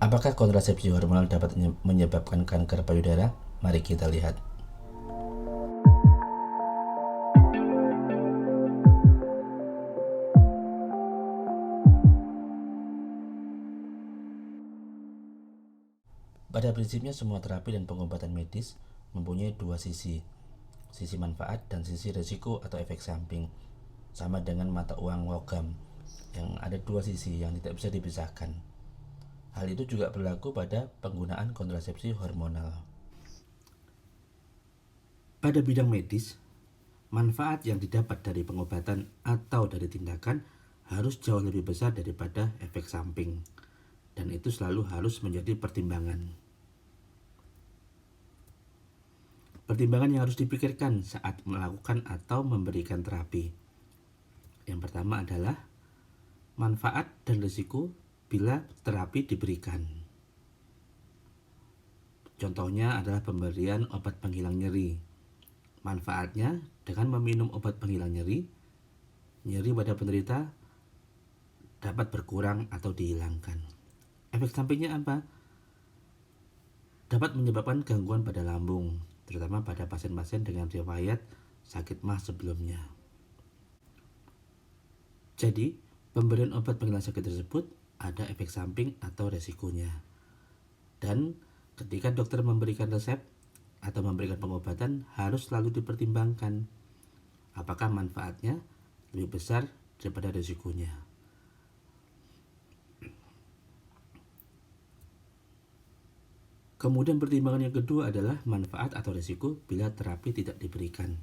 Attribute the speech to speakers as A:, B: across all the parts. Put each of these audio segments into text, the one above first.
A: Apakah kontrasepsi hormonal dapat menyebabkan kanker payudara? Mari kita lihat. Pada prinsipnya semua terapi dan pengobatan medis mempunyai dua sisi manfaat dan sisi risiko atau efek samping. Sama dengan mata uang logam yang ada dua sisi yang tidak bisa dipisahkan. Hal itu juga berlaku pada penggunaan kontrasepsi hormonal. Pada bidang medis, manfaat yang didapat dari pengobatan atau dari tindakan harus jauh lebih besar daripada efek samping, dan itu selalu harus menjadi pertimbangan. Pertimbangan yang harus dipikirkan saat melakukan atau memberikan terapi. Yang pertama adalah manfaat dan risiko bila terapi diberikan. Contohnya adalah pemberian obat penghilang nyeri. Manfaatnya dengan meminum obat penghilang nyeri, nyeri pada penderita dapat berkurang atau dihilangkan. Efek sampingnya apa? Dapat menyebabkan gangguan pada lambung, terutama pada pasien-pasien dengan riwayat sakit MAH sebelumnya. Jadi, pemberian obat penghilang sakit tersebut ada efek samping atau resikonya. Dan ketika dokter memberikan resep atau memberikan pengobatan harus selalu dipertimbangkan apakah manfaatnya lebih besar daripada resikonya. Kemudian pertimbangan yang kedua adalah manfaat atau resiko bila terapi tidak diberikan.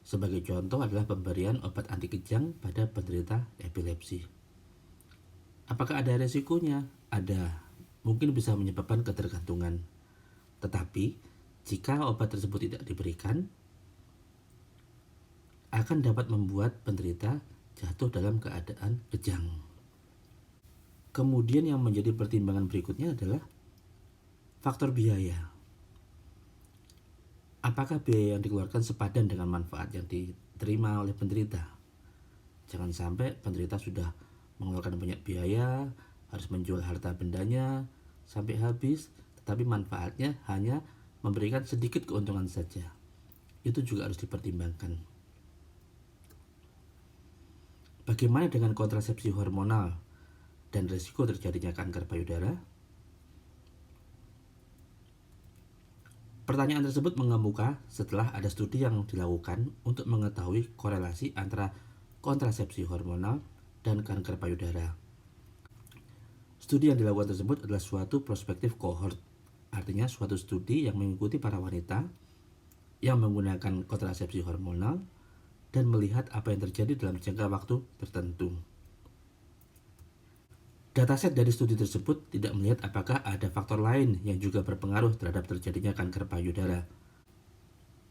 A: Sebagai contoh adalah pemberian obat anti kejang pada penderita epilepsi. Apakah ada resikonya? Ada. Mungkin bisa menyebabkan ketergantungan. Tetapi, jika obat tersebut tidak diberikan, akan dapat membuat penderita jatuh dalam keadaan kejang. Kemudian yang menjadi pertimbangan berikutnya adalah faktor biaya. Apakah biaya yang dikeluarkan sepadan dengan manfaat yang diterima oleh penderita? Jangan sampai penderita sudah mengeluarkan banyak biaya, harus menjual harta bendanya sampai habis, tetapi manfaatnya hanya memberikan sedikit keuntungan saja. Itu juga harus dipertimbangkan. Bagaimana dengan kontrasepsi hormonal dan risiko terjadinya kanker payudara? Pertanyaan tersebut mengemuka setelah ada studi yang dilakukan untuk mengetahui korelasi antara kontrasepsi hormonal dan kanker payudara. Studi yang dilakukan tersebut adalah suatu prospektif cohort, artinya suatu studi yang mengikuti para wanita yang menggunakan kontrasepsi hormonal dan melihat apa yang terjadi dalam jangka waktu tertentu. Dataset dari studi tersebut tidak melihat apakah ada faktor lain yang juga berpengaruh terhadap terjadinya kanker payudara,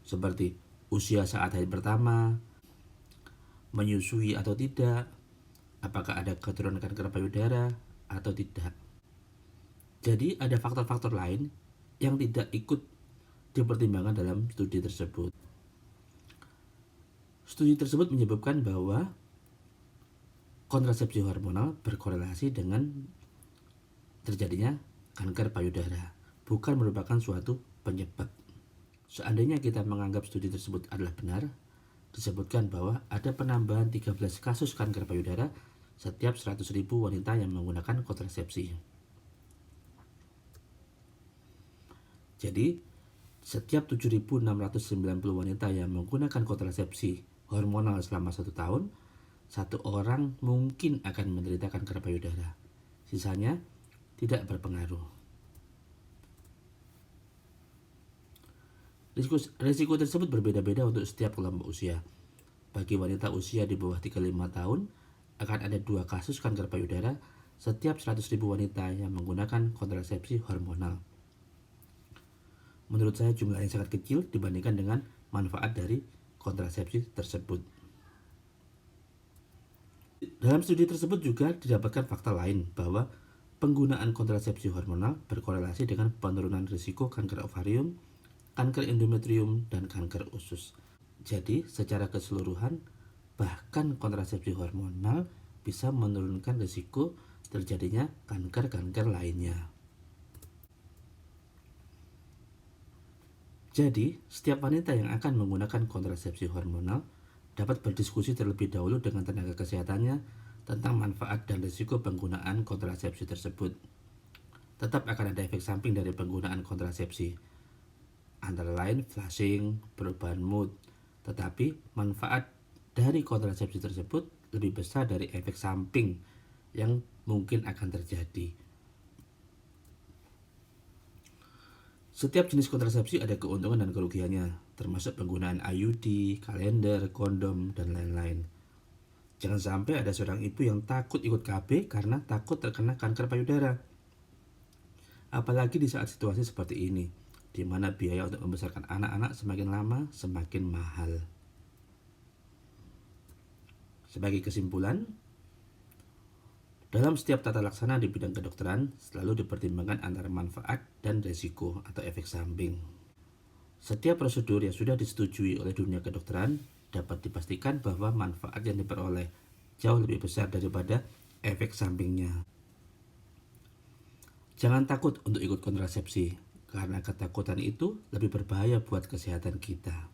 A: seperti usia saat haid pertama, menyusui atau tidak, apakah ada keturunan kanker payudara atau tidak. Jadi ada faktor-faktor lain yang tidak ikut dipertimbangkan dalam studi tersebut. Studi tersebut menyebutkan bahwa kontrasepsi hormonal berkorelasi dengan terjadinya kanker payudara, bukan merupakan suatu penyebab. Seandainya kita menganggap studi tersebut adalah benar, disebutkan bahwa ada penambahan 13 kasus kanker payudara setiap 100.000 wanita yang menggunakan kontrasepsi. Jadi, setiap 7.690 wanita yang menggunakan kontrasepsi hormonal selama 1 tahun, 1 orang mungkin akan menderita kanker payudara. Sisanya tidak berpengaruh. Risiko tersebut berbeda-beda untuk setiap kelompok usia. Bagi wanita usia di bawah 35 tahun, akan ada 2 kasus kanker payudara setiap 100.000 wanita yang menggunakan kontrasepsi hormonal. Menurut saya jumlah yang sangat kecil dibandingkan dengan manfaat dari kontrasepsi tersebut. Dalam studi tersebut juga didapatkan fakta lain bahwa penggunaan kontrasepsi hormonal berkorelasi dengan penurunan risiko kanker ovarium, kanker endometrium, dan kanker usus. Jadi, secara keseluruhan, bahkan kontrasepsi hormonal bisa menurunkan risiko terjadinya kanker-kanker lainnya. Jadi, setiap wanita yang akan menggunakan kontrasepsi hormonal dapat berdiskusi terlebih dahulu dengan tenaga kesehatannya tentang manfaat dan risiko penggunaan kontrasepsi tersebut. Tetap akan ada efek samping dari penggunaan kontrasepsi, antara lain flushing, perubahan mood, tetapi manfaat dari kontrasepsi tersebut lebih besar dari efek samping yang mungkin akan terjadi. Setiap jenis kontrasepsi ada keuntungan dan kerugiannya, termasuk penggunaan IUD, kalender, kondom, dan lain-lain. Jangan sampai ada seorang ibu yang takut ikut KB karena takut terkena kanker payudara. Apalagi di saat situasi seperti ini, di mana biaya untuk membesarkan anak-anak semakin lama semakin mahal. Sebagai kesimpulan, dalam setiap tata laksana di bidang kedokteran selalu dipertimbangkan antara manfaat dan risiko atau efek samping. Setiap prosedur yang sudah disetujui oleh dunia kedokteran dapat dipastikan bahwa manfaat yang diperoleh jauh lebih besar daripada efek sampingnya. Jangan takut untuk ikut kontrasepsi, karena ketakutan itu lebih berbahaya buat kesehatan kita.